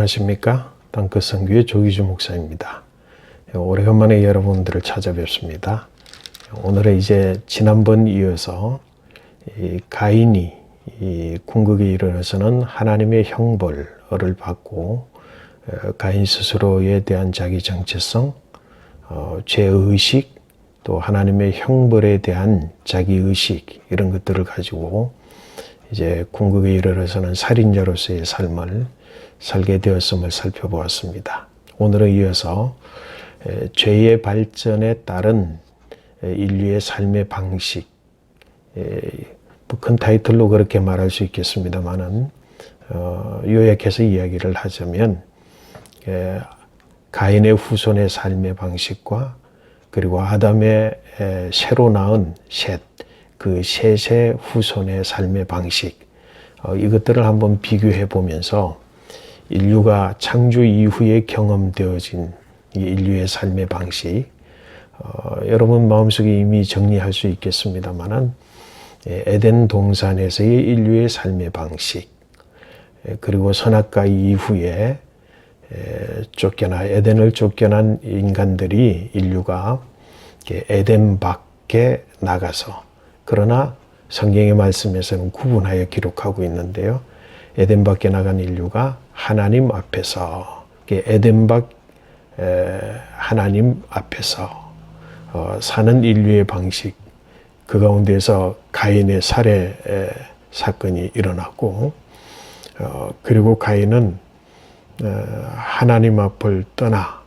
안녕하십니까? 땅끝 선교의 조기주 목사입니다. 오래간만에 여러분들을 찾아뵙습니다. 오늘은 이제 지난번 이어서 가인이 궁극에 이르러서는 하나님의 형벌을 받고 가인 스스로에 대한 자기 정체성, 죄의식, 또 하나님의 형벌에 대한 자기의식 이런 것들을 가지고 이제 궁극에 이르러서는 살인자로서의 삶을 살게 되었음을 살펴보았습니다. 오늘은 이어서 죄의 발전에 따른 인류의 삶의 방식, 큰 타이틀로 그렇게 말할 수 있겠습니다만은 요약해서 이야기를 하자면 가인의 후손의 삶의 방식과 그리고 아담의 새로 낳은 셋, 그 셋의 후손의 삶의 방식, 이것들을 한번 비교해 보면서 인류가 창조 이후에 경험되어진 이 인류의 삶의 방식, 여러분 마음속에 이미 정리할 수 있겠습니다만은 에덴 동산에서의 인류의 삶의 방식, 그리고 선악과 이후에 에덴을 쫓겨난 인간들이 인류가 에덴 밖에 나가서, 그러나 성경의 말씀에서는 구분하여 기록하고 있는데요. 에덴 밖에 나간 인류가 하나님 앞에서, 에덴 밖 하나님 앞에서 사는 인류의 방식, 그 가운데서 가인의 살해 사건이 일어났고, 그리고 가인은 하나님 앞을 떠나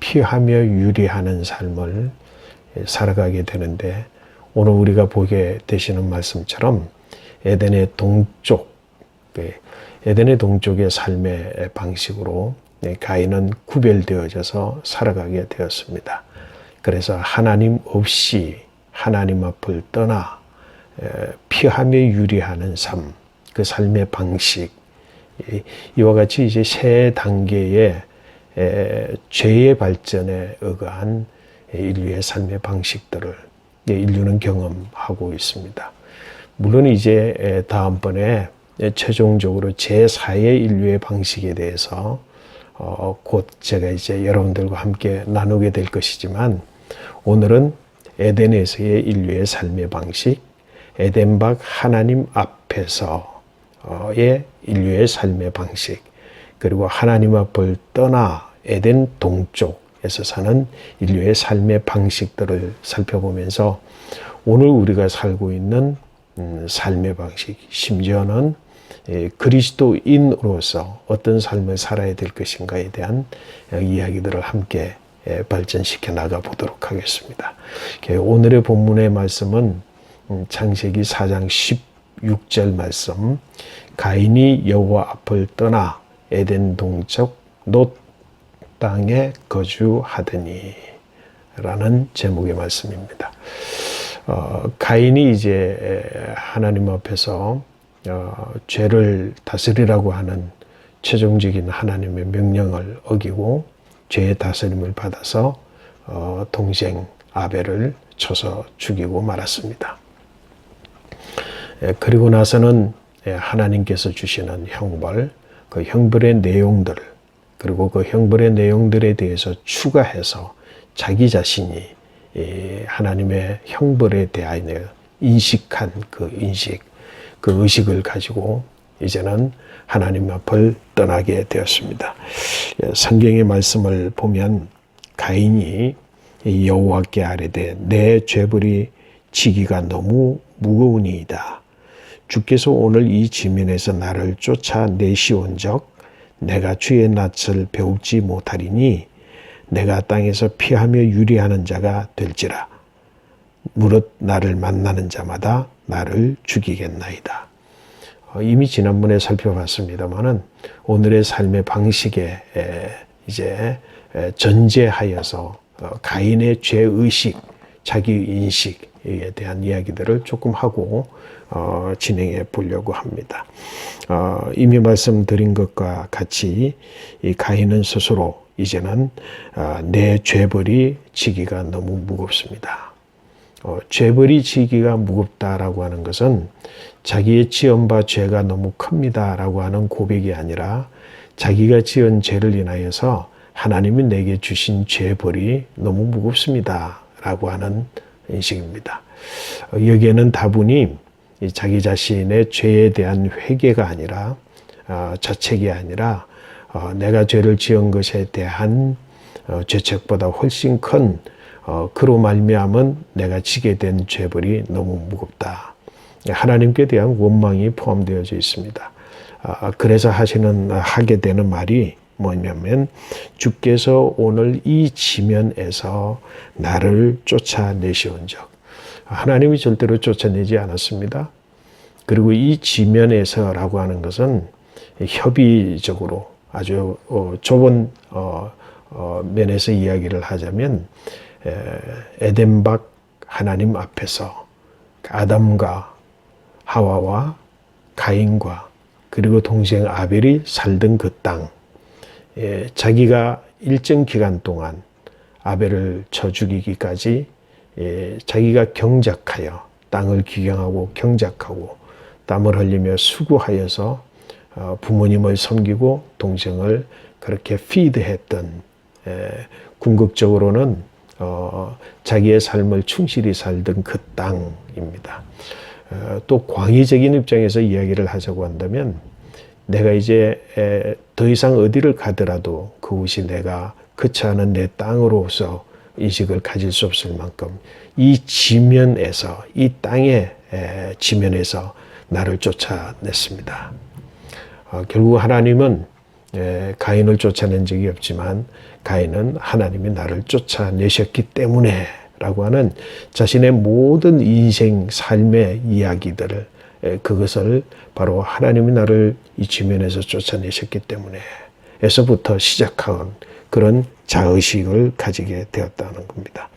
피하며 유리하는 삶을 살아가게 되는데, 오늘 우리가 보게 되시는 말씀처럼 에덴의 동쪽의 삶의 방식으로 가인은 구별되어져서 살아가게 되었습니다. 그래서 하나님 없이 하나님 앞을 떠나 피하며 유리하는 삶, 그 삶의 방식, 이와 같이 이제 세 단계의 죄의 발전에 의거한 인류의 삶의 방식들을 인류는 경험하고 있습니다. 물론 이제 다음번에 최종적으로 제4의 인류의 방식에 대해서 곧 제가 이제 여러분들과 함께 나누게 될 것이지만, 오늘은 에덴에서의 인류의 삶의 방식, 에덴 밖 하나님 앞에서의 인류의 삶의 방식, 그리고 하나님 앞을 떠나 에덴 동쪽에서 사는 인류의 삶의 방식들을 살펴보면서 오늘 우리가 살고 있는 삶의 방식, 심지어는 그리스도인으로서 어떤 삶을 살아야 될 것인가에 대한 이야기들을 함께 발전시켜 나가 보도록 하겠습니다. 오늘의 본문의 말씀은 창세기 4장 16절 말씀, 가인이 여호와 앞을 떠나 에덴 동쪽 놋 땅에 거주하더니 라는 제목의 말씀입니다. 가인이 이제 하나님 앞에서 죄를 다스리라고 하는 최종적인 하나님의 명령을 어기고 죄의 다스림을 받아서 동생 아벨을 쳐서 죽이고 말았습니다. 그리고 나서는 하나님께서 주시는 형벌, 그 형벌의 내용들, 그리고 그 형벌의 내용들에 대해서 추가해서 자기 자신이 하나님의 형벌에 대하여 인식한 그 의식을 가지고 이제는 하나님 앞을 떠나게 되었습니다. 성경의 말씀을 보면 가인이 여호와께 아뢰되 내 죄벌이 지기가 너무 무거우니이다. 주께서 오늘 이 지면에서 나를 쫓아내시온즉 내가 주의 낯을 배웁지 못하리니 내가 땅에서 피하며 유리하는 자가 될지라. 무릇 나를 만나는 자마다 나를 죽이겠나이다. 이미 지난번에 살펴봤습니다만은 오늘의 삶의 방식에 이제 전제하여서 가인의 죄의식, 자기인식에 대한 이야기들을 조금 하고 진행해 보려고 합니다. 이미 말씀드린 것과 같이 이 가인은 스스로 이제는 내 죄벌이 지기가 너무 무겁습니다. 죄벌이 지기가 무겁다라고 하는 것은 자기의 지은 바 죄가 너무 큽니다라고 하는 고백이 아니라 자기가 지은 죄를 인하여서 하나님이 내게 주신 죄벌이 너무 무겁습니다. 라고 하는 인식입니다. 여기에는 다분히 자기 자신의 죄에 대한 회개가 아니라 자책이 아니라 내가 죄를 지은 것에 대한 죄책보다 훨씬 큰 그로 말미암은 내가 지게 된 죄벌이 너무 무겁다. 하나님께 대한 원망이 포함되어져 있습니다. 그래서 하게 되는 말이 뭐냐면 주께서 오늘 이 지면에서 나를 쫓아내시온 적. 하나님이 절대로 쫓아내지 않았습니다. 그리고 이 지면에서라고 하는 것은 협의적으로 아주 좁은 면에서 이야기를 하자면 에덴 밖 하나님 앞에서 아담과 하와와 가인과 그리고 동생 아벨이 살던 그 땅, 자기가 일정 기간 동안 아벨을 쳐 죽이기까지 자기가 경작하여 땅을 기경하고 경작하고 땀을 흘리며 수고하여서 부모님을 섬기고 동생을 그렇게 피드했던, 궁극적으로는 자기의 삶을 충실히 살던 그 땅입니다. 또 광의적인 입장에서 이야기를 하자고 한다면 내가 이제 더 이상 어디를 가더라도 그곳이 내가 그치 않은 내 땅으로서 인식을 가질 수 없을 만큼 이 지면에서, 이 땅의 지면에서 나를 쫓아냈습니다. 결국 하나님은 가인을 쫓아낸 적이 없지만 가인은 하나님이 나를 쫓아내셨기 때문에 라고 하는 자신의 모든 인생 삶의 이야기들을, 그것을 바로 하나님이 나를 이 지면에서 쫓아내셨기 때문에 에서부터 시작한 그런 자의식을 가지게 되었다는 겁니다.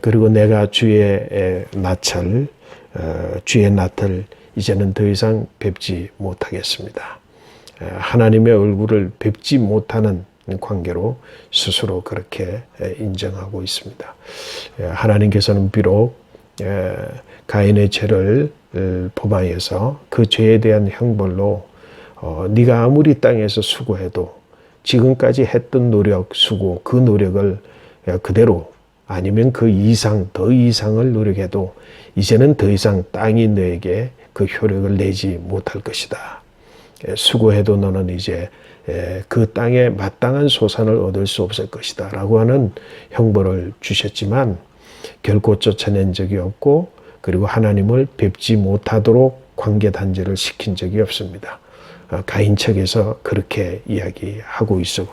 그리고 내가 주의 낯을 이제는 더 이상 뵙지 못하겠습니다. 하나님의 얼굴을 뵙지 못하는 관계로 스스로 그렇게 인정하고 있습니다. 하나님께서는 비록 가인의 죄를 포함해서 그 죄에 대한 형벌로 네가 아무리 땅에서 수고해도 지금까지 했던 노력, 수고, 그 노력을 그대로 아니면 그 이상, 더 이상을 노력해도 이제는 더 이상 땅이 너에게 그 효력을 내지 못할 것이다. 수고해도 너는 이제 그 땅에 마땅한 소산을 얻을 수 없을 것이다 라고 하는 형벌을 주셨지만 결코 쫓아낸 적이 없고 그리고 하나님을 뵙지 못하도록 관계 단절을 시킨 적이 없습니다. 가인 책에서 그렇게 이야기하고 있고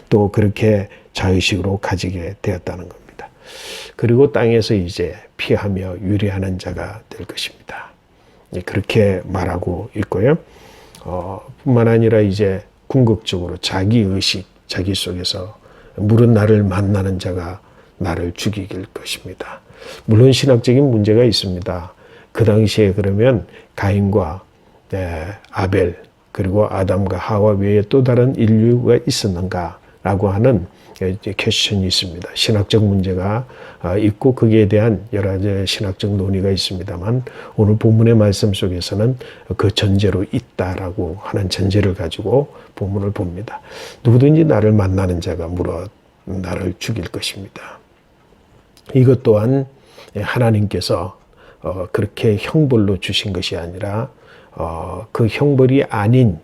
또 그렇게 자의식으로 가지게 되었다는 겁니다. 그리고 땅에서 이제 피하며 유리하는 자가 될 것입니다. 그렇게 말하고 있고요. 뿐만 아니라 이제 궁극적으로 자기의식, 자기 속에서 물은 나를 만나는 자가 나를 죽이길 것입니다. 물론 신학적인 문제가 있습니다. 그 당시에 그러면 가인과 아벨 그리고 아담과 하와 외에 또 다른 인류가 있었는가라고 하는 퀘스천이 있습니다. 신학적 문제가 있고 거기에 대한 여러 가지 신학적 논의가 있습니다만 오늘 본문의 말씀 속에서는 그 전제로 있다라고 하는 전제를 가지고 본문을 봅니다. 누구든지 나를 만나는 자가 물어 나를 죽일 것입니다. 이것 또한 하나님께서 그렇게 형벌로 주신 것이 아니라 그 형벌이 아닌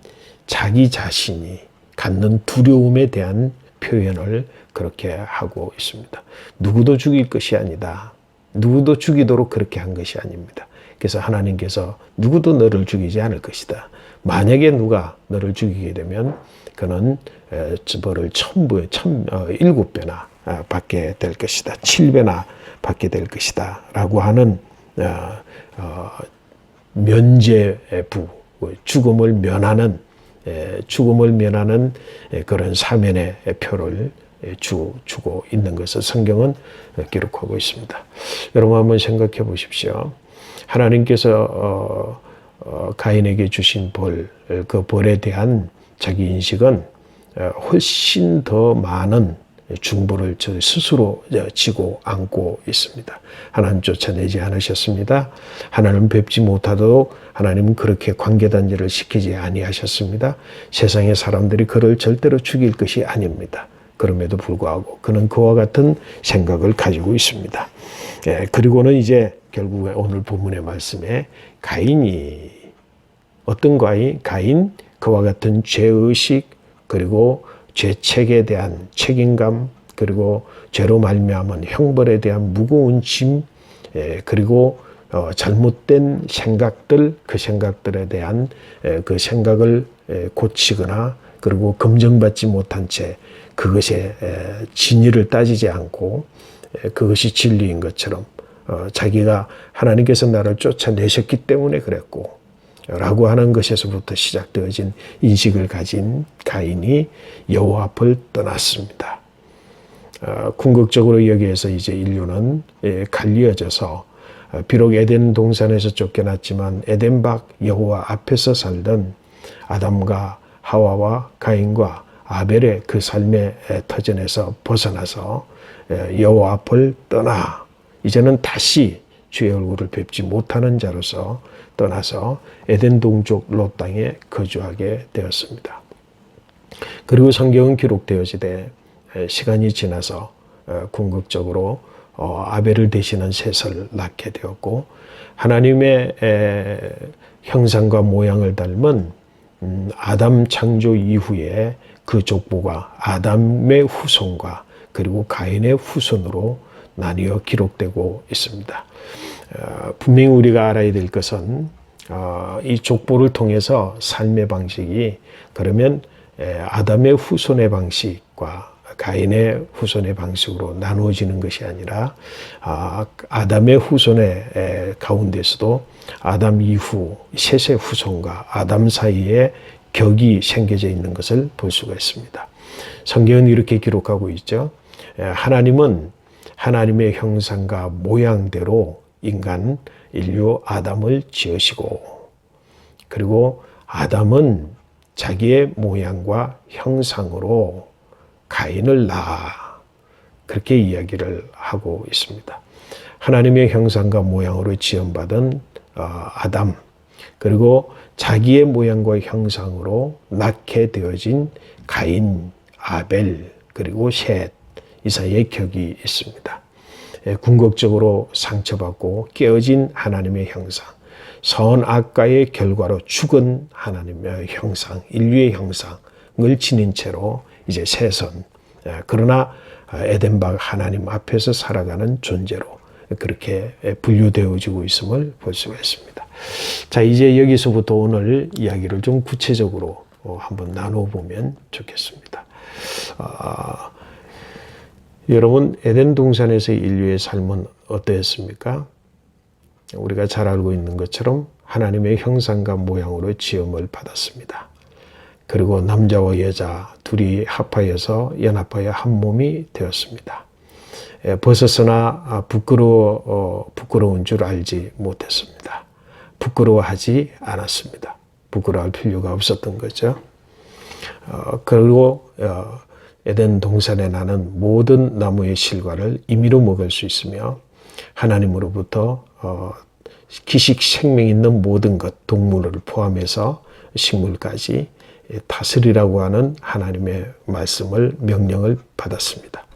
자기 자신이 갖는 두려움에 대한 표현을 그렇게 하고 있습니다. 누구도 죽일 것이 아니다. 누구도 죽이도록 그렇게 한 것이 아닙니다. 그래서 하나님께서 누구도 너를 죽이지 않을 것이다. 만약에 누가 너를 죽이게 되면 그는 벌을 7배나 받게 될 것이다. 7배나 받게 될 것이다. 라고 하는 면죄부, 죽음을 면하는 그런 사면의 표를 주고 있는 것을 성경은 기록하고 있습니다. 여러분 한번 생각해 보십시오. 하나님께서 가인에게 주신 벌, 그 벌에 대한 자기 인식은 훨씬 더 많은 중보를 저 스스로 지고 안고 있습니다. 하나님 쫓아내지 않으셨습니다. 하나님 뵙지 못하도록 하나님은 그렇게 관계단절을 시키지 아니하셨습니다. 세상의 사람들이 그를 절대로 죽일 것이 아닙니다. 그럼에도 불구하고 그는 그와 같은 생각을 가지고 있습니다. 그리고는 이제 결국에 오늘 본문의 말씀에 가인이 어떤 가인 그와 같은 죄의식 그리고 죄책에 대한 책임감 그리고 죄로 말미암은 형벌에 대한 무거운 짐 그리고 잘못된 생각들 그 생각들에 대한 그 생각을 고치거나 그리고 검증받지 못한 채 그것의 진위를 따지지 않고 그것이 진리인 것처럼 자기가 하나님께서 나를 쫓아내셨기 때문에 그랬고 라고 하는 것에서부터 시작되어진 인식을 가진 가인이 여호와 앞을 떠났습니다. 궁극적으로 여기에서 이제 인류는 갈리어져서 비록 에덴 동산에서 쫓겨났지만 에덴 밖 여호와 앞에서 살던 아담과 하와와 가인과 아벨의 그 삶의 터전에서 벗어나서 여호와 앞을 떠나 이제는 다시 주의 얼굴을 뵙지 못하는 자로서 떠나서 에덴 동쪽 롯 땅에 거주하게 되었습니다. 그리고 성경은 기록되어지되 시간이 지나서 궁극적으로 아벨을 대신한 셋을 낳게 되었고 하나님의 형상과 모양을 닮은 아담 창조 이후에 그 족보가 아담의 후손과 그리고 가인의 후손으로 나뉘어 기록되고 있습니다. 분명히 우리가 알아야 될 것은 이 족보를 통해서 삶의 방식이 그러면 아담의 후손의 방식과 가인의 후손의 방식으로 나누어지는 것이 아니라 아담의 후손의 가운데서도 아담 이후 셋의 후손과 아담 사이에 격이 생겨져 있는 것을 볼 수가 있습니다. 성경은 이렇게 기록하고 있죠. 하나님은 하나님의 형상과 모양대로 인류 아담을 지으시고 그리고 아담은 자기의 모양과 형상으로 가인을 낳아 그렇게 이야기를 하고 있습니다. 하나님의 형상과 모양으로 지음받은 아담 그리고 자기의 모양과 형상으로 낳게 되어진 가인, 아벨 그리고 셋 이 사이에 격이 있습니다. 궁극적으로 상처받고 깨어진 하나님의 형상, 선악과의 결과로 죽은 하나님의 형상, 인류의 형상을 지닌 채로 이제 셋은 그러나 에덴 밖 하나님 앞에서 살아가는 존재로 그렇게 분류되어지고 있음을 볼 수가 있습니다. 자, 이제 여기서부터 오늘 이야기를 좀 구체적으로 한번 나눠보면 좋겠습니다. 여러분, 에덴 동산에서 인류의 삶은 어떠했습니까? 우리가 잘 알고 있는 것처럼 하나님의 형상과 모양으로 지음을 받았습니다. 그리고 남자와 여자 둘이 합하여서 연합하여 한 몸이 되었습니다. 벗었으나 부끄러운 줄 알지 못했습니다. 부끄러워하지 않았습니다. 부끄러워할 필요가 없었던 거죠. 그리고 에덴 동산에 나는 모든 나무의 실과를 임의로 먹을 수 있으며 하나님으로부터 기식 생명 있는 모든 것, 동물을 포함해서 식물까지 다스리라고 하는 하나님의 말씀을 명령을 받았습니다.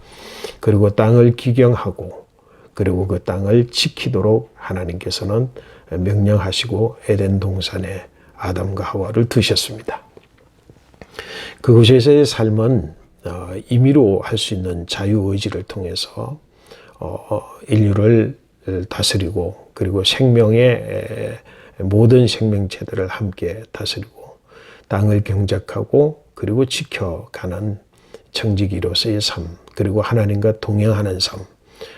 그리고 땅을 기경하고 그리고 그 땅을 지키도록 하나님께서는 명령하시고 에덴 동산에 아담과 하와를 두셨습니다. 그곳에서의 삶은 임의로 할 수 있는 자유의지를 통해서 인류를 다스리고 그리고 생명의 모든 생명체들을 함께 다스리고 땅을 경작하고 그리고 지켜가는 청지기로서의 삶 그리고 하나님과 동행하는 삶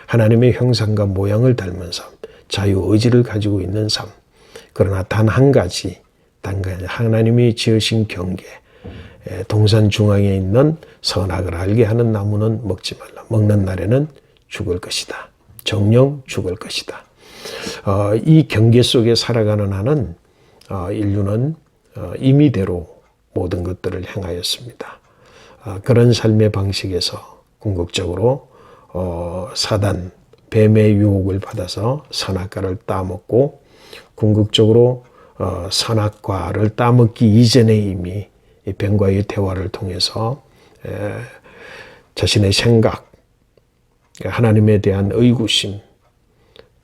하나님의 형상과 모양을 닮은 삶 자유의지를 가지고 있는 삶 그러나 단 한 가지 하나님이 지으신 경계 동산 중앙에 있는 선악을 알게 하는 나무는 먹지 말라. 먹는 날에는 죽을 것이다. 정령 죽을 것이다. 이 경계 속에 살아가는 한은 인류는 임의대로 모든 것들을 행하였습니다. 그런 삶의 방식에서 궁극적으로 사단 뱀의 유혹을 받아서 선악과를 따먹고 궁극적으로 선악과를 따먹기 이전에 이미 이 뱀과의 대화를 통해서 자신의 생각, 하나님에 대한 의구심,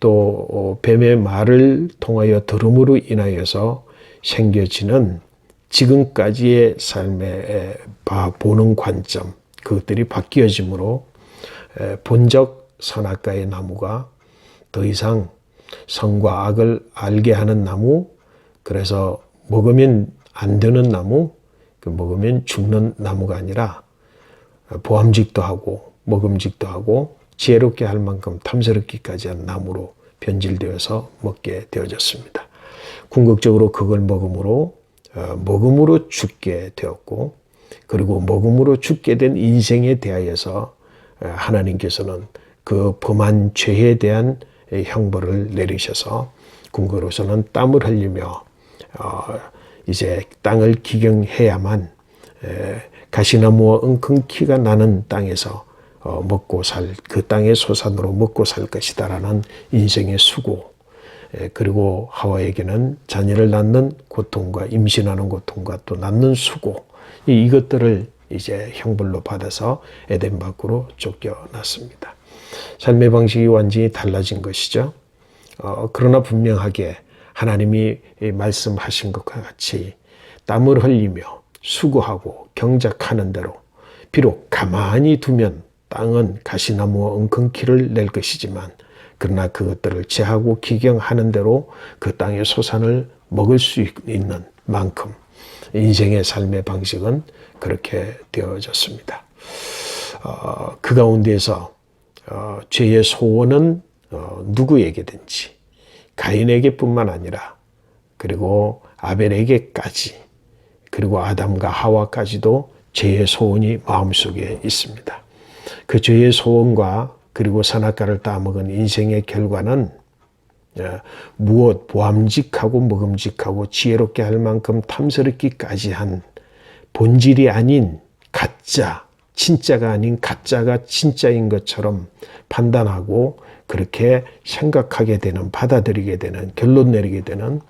또 뱀의 말을 통하여 들음으로 인하여서 생겨지는 지금까지의 삶에 보는 관점, 그것들이 바뀌어짐으로 본적 선악과의 나무가 더 이상 선과 악을 알게 하는 나무, 그래서 먹으면 안 되는 나무, 먹으면 죽는 나무가 아니라 보암직도 하고 먹음직도 하고 지혜롭게 할 만큼 탐스럽기까지 한 나무로 변질되어서 먹게 되어졌습니다. 궁극적으로 그걸 먹음으로 죽게 되었고, 그리고 먹음으로 죽게 된 인생에 대하여서 하나님께서는 그 범한 죄에 대한 형벌을 내리셔서 궁극으로서는 땀을 흘리며 이제 땅을 기경해야만 가시나무와 엉겅퀴가 나는 땅에서 그 땅의 소산으로 먹고 살 것이다라는 인생의 수고, 그리고 하와에게는 자녀를 낳는 고통과 임신하는 고통과 또 낳는 수고, 이것들을 이제 형벌로 받아서 에덴 밖으로 쫓겨났습니다. 삶의 방식이 완전히 달라진 것이죠. 그러나 분명하게 하나님이 말씀하신 것과 같이 땀을 흘리며 수고하고 경작하는 대로, 비록 가만히 두면 땅은 가시나무와 엉겅퀴를 낼 것이지만, 그러나 그것들을 제하고 기경하는 대로 그 땅의 소산을 먹을 수 있는 만큼 인생의 삶의 방식은 그렇게 되어졌습니다. 그 가운데서 죄의 소원은 누구에게든지, 가인에게뿐만 아니라 그리고 아벨에게까지, 그리고 아담과 하와까지도 죄의 소원이 마음속에 있습니다. 그 죄의 소원과 그리고 선악과를 따먹은 인생의 결과는 무엇 보암직하고 먹음직하고 지혜롭게 할 만큼 탐스럽기까지 한 본질이 아닌 가짜, 진짜가 아닌 가짜가 진짜인 것처럼 판단하고 그렇게 생각하게 되는, 받아들이게 되는, 결론 내리게 되는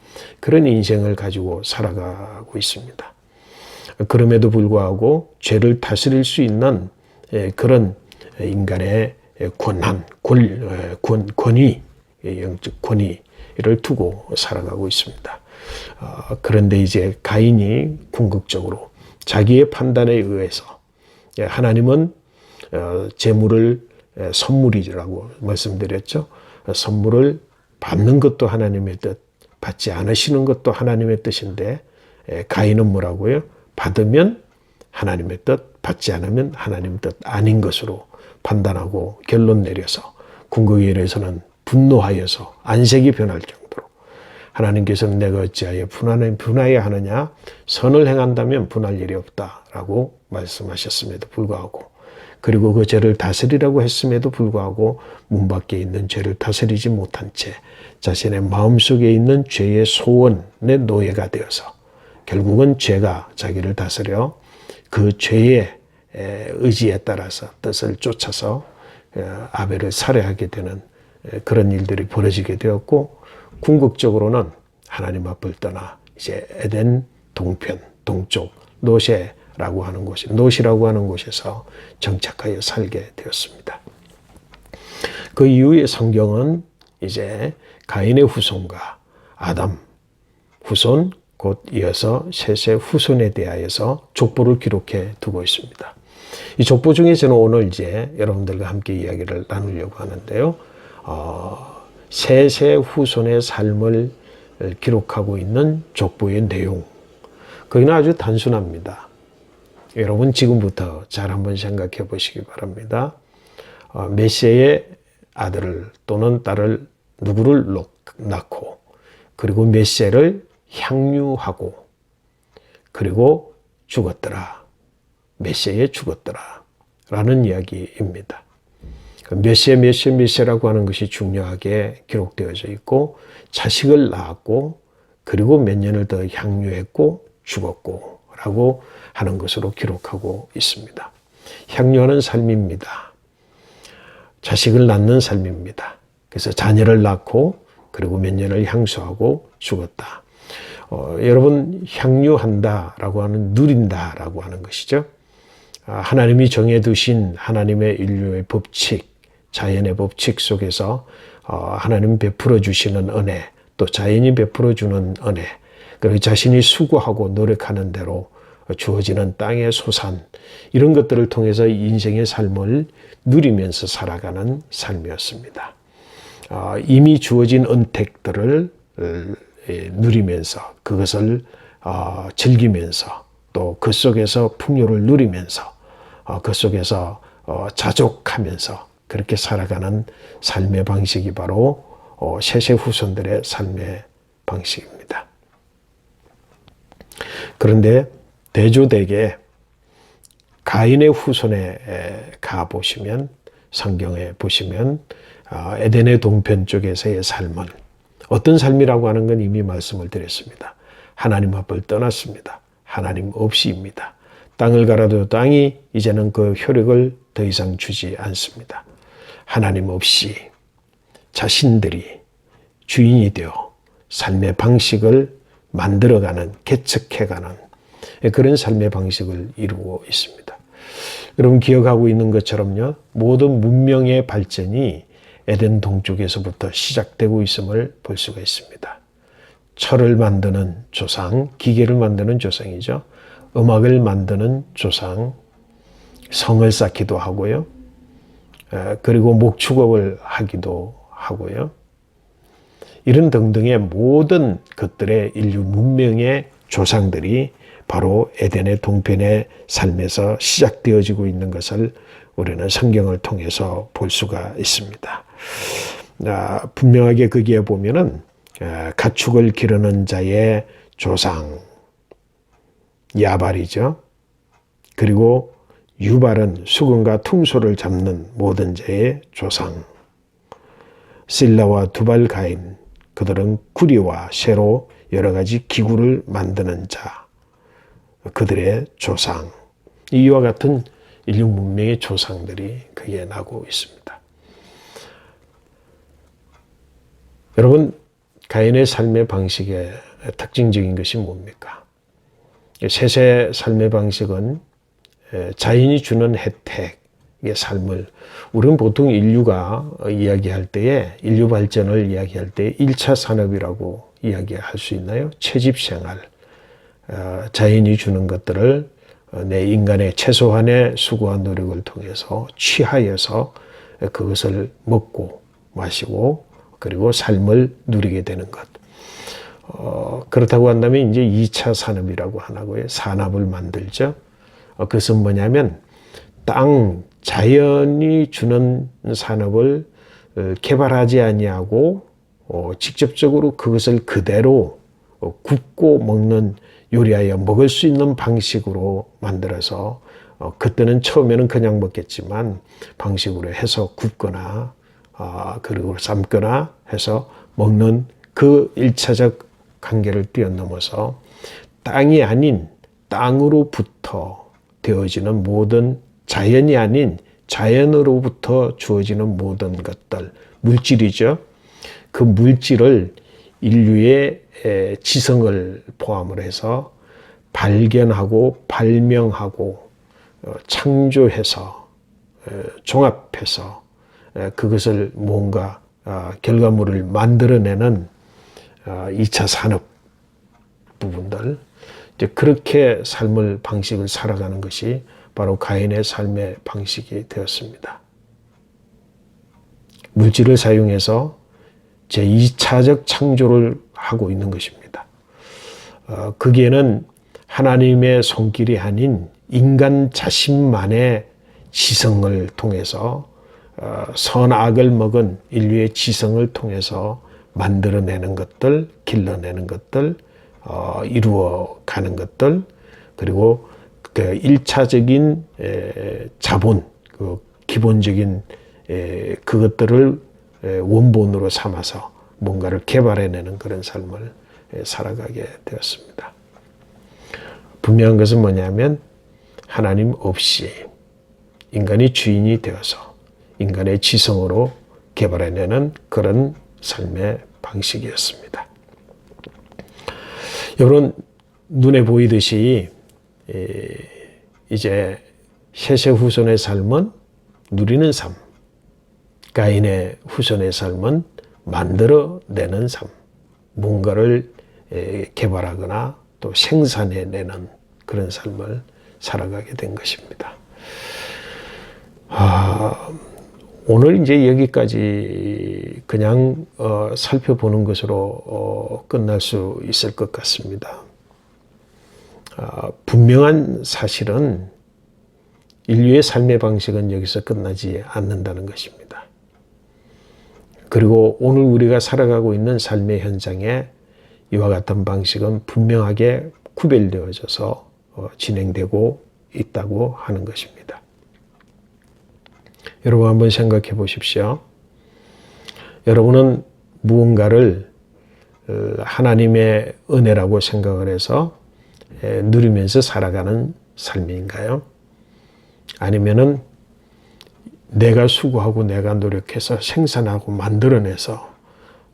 그런 인생을 가지고 살아가고 있습니다. 그럼에도 불구하고 죄를 다스릴 수 있는 그런 인간의 권위, 영적 권위를 두고 살아가고 있습니다. 그런데 이제 가인이 궁극적으로 자기의 판단에 의해서, 하나님은 재물을 선물이라고 말씀드렸죠. 선물을 받는 것도 하나님의 뜻, 받지 않으시는 것도 하나님의 뜻인데, 가인은 뭐라고요? 받으면 하나님의 뜻, 받지 않으면 하나님의 뜻 아닌 것으로 판단하고 결론 내려서 궁극에 대해서는 분노하여서 안색이 변할 정도로, 하나님께서는 내가 어찌하여 분하여야 하느냐, 선을 행한다면 분할 일이 없다라고 말씀하셨음에도 불구하고, 그리고 그 죄를 다스리라고 했음에도 불구하고 문 밖에 있는 죄를 다스리지 못한 채 자신의 마음속에 있는 죄의 소원의 노예가 되어서 결국은 죄가 자기를 다스려 그 죄의 의지에 따라서 뜻을 쫓아서 아벨을 살해하게 되는 그런 일들이 벌어지게 되었고, 궁극적으로는 하나님 앞을 떠나 이제 에덴 동편, 동쪽 노시라고 하는 곳에서 정착하여 살게 되었습니다. 그 이후에 성경은 이제 가인의 후손과 아담 후손, 곧 이어서 셋의 후손에 대하여서 족보를 기록해 두고 있습니다. 이 족보 중에 저는 오늘 이제 여러분들과 함께 이야기를 나누려고 하는데요. 셋의 후손의 삶을 기록하고 있는 족보의 내용, 거기는 아주 단순합니다. 여러분 지금부터 잘 한번 생각해 보시기 바랍니다. 메시아의 아들을 또는 딸을 누구를 낳고, 그리고 메시아를 향유하고, 그리고 죽었더라. 메시아에 죽었더라. 라는 이야기입니다. 메시아라고 하는 것이 중요하게 기록되어져 있고, 자식을 낳았고, 그리고 몇 년을 더 향유했고, 죽었고, 라고 하는 것으로 기록하고 있습니다. 향유하는 삶입니다. 자식을 낳는 삶입니다. 그래서 자녀를 낳고 그리고 몇 년을 향수하고 죽었다. 여러분, 향유한다라고 하는 누린다라고 하는 것이죠. 하나님이 정해두신 하나님의 인류의 법칙, 자연의 법칙 속에서 하나님 베풀어 주시는 은혜, 또 자연이 베풀어 주는 은혜, 그리고 자신이 수고하고 노력하는 대로 주어지는 땅의 소산, 이런 것들을 통해서 인생의 삶을 누리면서 살아가는 삶이었습니다. 이미 주어진 은택들을 누리면서 그것을 즐기면서 또 그 속에서 풍요를 누리면서 그 속에서 자족하면서 그렇게 살아가는 삶의 방식이 바로 셋의 후손들의 삶의 방식입니다. 그런데 대조되게 가인의 후손에 가보시면, 성경에 보시면 에덴의 동편 쪽에서의 삶은 어떤 삶이라고 하는 건 이미 말씀을 드렸습니다. 하나님 앞을 떠났습니다. 하나님 없이입니다. 땅을 갈아도 땅이 이제는 그 효력을 더 이상 주지 않습니다. 하나님 없이 자신들이 주인이 되어 삶의 방식을 만들어가는, 개척해가는 그런 삶의 방식을 이루고 있습니다. 여러분 기억하고 있는 것처럼요, 모든 문명의 발전이 에덴 동쪽에서부터 시작되고 있음을 볼 수가 있습니다. 철을 만드는 조상, 기계를 만드는 조상이죠. 음악을 만드는 조상, 성을 쌓기도 하고요. 그리고 목축업을 하기도 하고요. 이런 등등의 모든 것들의 인류 문명의 조상들이 바로 에덴의 동편의 삶에서 시작되어지고 있는 것을 우리는 성경을 통해서 볼 수가 있습니다. 분명하게 거기에 보면은 가축을 기르는 자의 조상 야발이죠. 그리고 유발은 수금과 퉁소를 잡는 모든 자의 조상, 실라와 두발 가인, 그들은 구리와 쇠로 여러 가지 기구를 만드는 자, 그들의 조상, 이와 같은 인류 문명의 조상들이 거기에 나고 있습니다. 여러분, 가인의 삶의 방식의 특징적인 것이 뭡니까? 셋의 삶의 방식은 자연이 주는 혜택의 삶을, 우리는 보통 인류가 이야기할 때에, 인류 발전을 이야기할 때 1차 산업이라고 이야기할 수 있나요? 채집생활, 자연이 주는 것들을 내 인간의 최소한의 수고와 노력을 통해서 취하여서 그것을 먹고 마시고 그리고 삶을 누리게 되는 것. 그렇다고 한다면 이제 2차 산업이라고 하나고요. 산업을 만들죠. 그것은 뭐냐면 자연이 주는 산업을 개발하지 아니하고 직접적으로 그것을 그대로 굽고 먹는, 요리하여 먹을 수 있는 방식으로 만들어서 그때는 처음에는 그냥 먹겠지만 방식으로 해서 굽거나 그리고 삶거나 해서 먹는 그 1차적 관계를 뛰어넘어서 땅이 아닌 땅으로부터 되어지는 모든, 자연이 아닌 자연으로부터 주어지는 모든 것들, 물질이죠. 그 물질을 인류의 지성을 포함을 해서 발견하고 발명하고 창조해서 종합해서 그것을 뭔가 결과물을 만들어내는 2차 산업 부분들, 이제 그렇게 삶을 방식을 살아가는 것이 바로 가인의 삶의 방식이 되었습니다. 물질을 사용해서 제2차적 창조를 하고 있는 것입니다. 거기에는 하나님의 손길이 아닌 인간 자신만의 지성을 통해서 선악을 먹은 인류의 지성을 통해서 만들어내는 것들, 길러내는 것들, 이루어가는 것들, 그리고 그 1차적인 자본, 그 기본적인 그것들을 원본으로 삼아서 뭔가를 개발해내는 그런 삶을 살아가게 되었습니다. 분명한 것은 뭐냐면 하나님 없이 인간이 주인이 되어서 인간의 지성으로 개발해내는 그런 삶의 방식이었습니다. 여러분, 눈에 보이듯이 이제 셋의 후손의 삶은 누리는 삶, 가인의 후손의 삶은 만들어내는 삶, 뭔가를 개발하거나 또 생산해내는 그런 삶을 살아가게 된 것입니다. 오늘 이제 여기까지 그냥 살펴보는 것으로 끝날 수 있을 것 같습니다. 분명한 사실은 인류의 삶의 방식은 여기서 끝나지 않는다는 것입니다. 그리고 오늘 우리가 살아가고 있는 삶의 현장에 이와 같은 방식은 분명하게 구별되어져서 진행되고 있다고 하는 것입니다. 여러분 한번 생각해 보십시오. 여러분은 무언가를 하나님의 은혜라고 생각을 해서 누리면서 살아가는 삶인가요? 아니면은 내가 수고하고 내가 노력해서 생산하고 만들어내서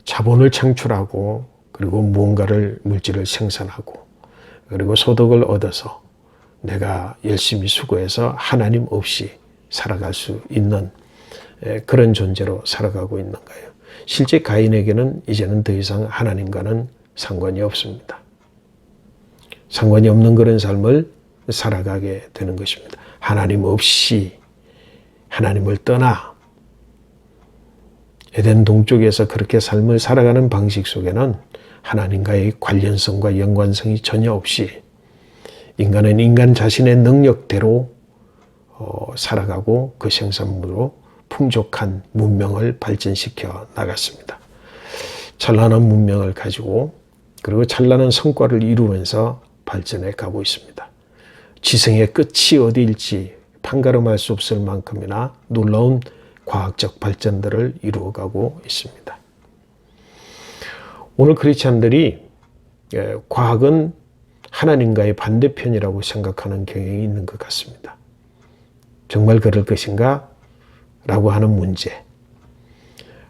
자본을 창출하고 그리고 무언가를 물질을 생산하고 그리고 소득을 얻어서 내가 열심히 수고해서 하나님 없이 살아갈 수 있는 그런 존재로 살아가고 있는가요? 실제 가인에게는 이제는 더 이상 하나님과는 상관이 없습니다. 상관이 없는 그런 삶을 살아가게 되는 것입니다. 하나님 없이 하나님을 떠나 에덴 동쪽에서 그렇게 삶을 살아가는 방식 속에는 하나님과의 관련성과 연관성이 전혀 없이 인간은 인간 자신의 능력대로 살아가고 그 생산물로 풍족한 문명을 발전시켜 나갔습니다. 찬란한 문명을 가지고 그리고 찬란한 성과를 이루면서 발전해 가고 있습니다. 지성의 끝이 어디일지 판가름할 수 없을 만큼이나 놀라운 과학적 발전들을 이루어가고 있습니다. 오늘 크리스찬들이 과학은 하나님과의 반대편이라고 생각하는 경향이 있는 것 같습니다. 정말 그럴 것인가? 라고 하는 문제.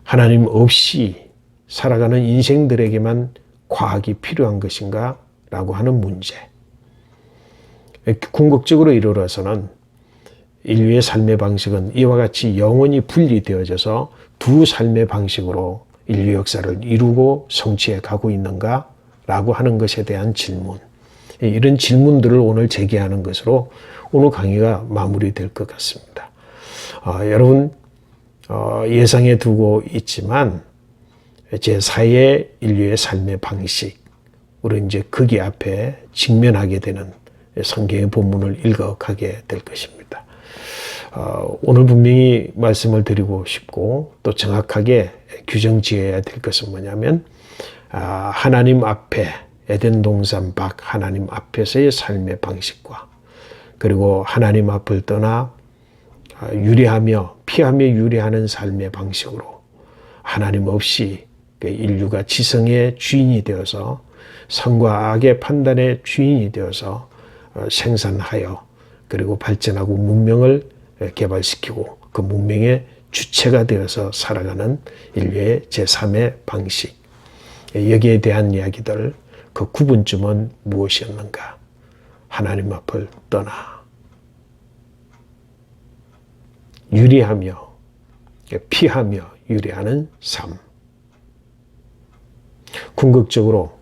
하나님 없이 살아가는 인생들에게만 과학이 필요한 것인가? 라고 하는 문제. 궁극적으로 이르러서는 인류의 삶의 방식은 이와 같이 영원히 분리되어져서 두 삶의 방식으로 인류 역사를 이루고 성취해 가고 있는가? 라고 하는 것에 대한 질문. 이런 질문들을 오늘 제기하는 것으로 오늘 강의가 마무리될 것 같습니다. 여러분 예상해 두고 있지만 제4의 인류의 삶의 방식, 우리 이제 거기 앞에 직면하게 되는 성경의 본문을 읽어가게 될 것입니다. 오늘 분명히 말씀을 드리고 싶고 또 정확하게 규정 지어야 될 것은 뭐냐면 하나님 앞에 에덴 동산 밖 하나님 앞에서의 삶의 방식과 그리고 하나님 앞을 떠나 유리하며 피하며 유리하는 삶의 방식으로 하나님 없이 인류가 지성의 주인이 되어서 선과 악의 판단의 주인이 되어서 생산하여 그리고 발전하고 문명을 개발시키고 그 문명의 주체가 되어서 살아가는 인류의 제3의 방식. 여기에 대한 이야기들, 그 구분점은 무엇이었는가? 하나님 앞을 떠나 유리하며 피하며 유리하는 삶. 궁극적으로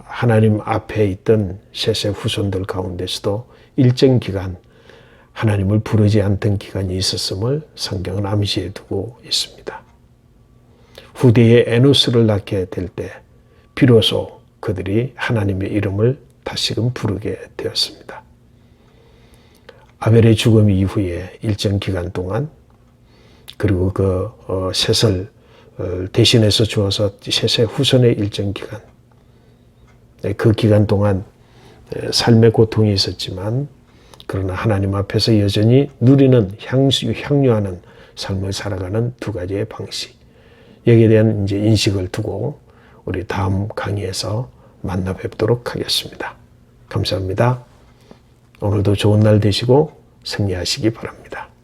하나님 앞에 있던 셋의 후손들 가운데서도 일정 기간 하나님을 부르지 않던 기간이 있었음을 성경은 암시해 두고 있습니다. 후대에 에노스를 낳게 될 때 비로소 그들이 하나님의 이름을 다시금 부르게 되었습니다. 아벨의 죽음 이후에 일정 기간 동안 그리고 그 셋을 대신해서 주어서 셋의 후손의 일정 기간, 그 기간 동안 삶의 고통이 있었지만 그러나 하나님 앞에서 여전히 누리는 향유하는 삶을 살아가는 두 가지의 방식. 여기에 대한 이제 인식을 두고 우리 다음 강의에서 만나 뵙도록 하겠습니다. 감사합니다. 오늘도 좋은 날 되시고 승리하시기 바랍니다.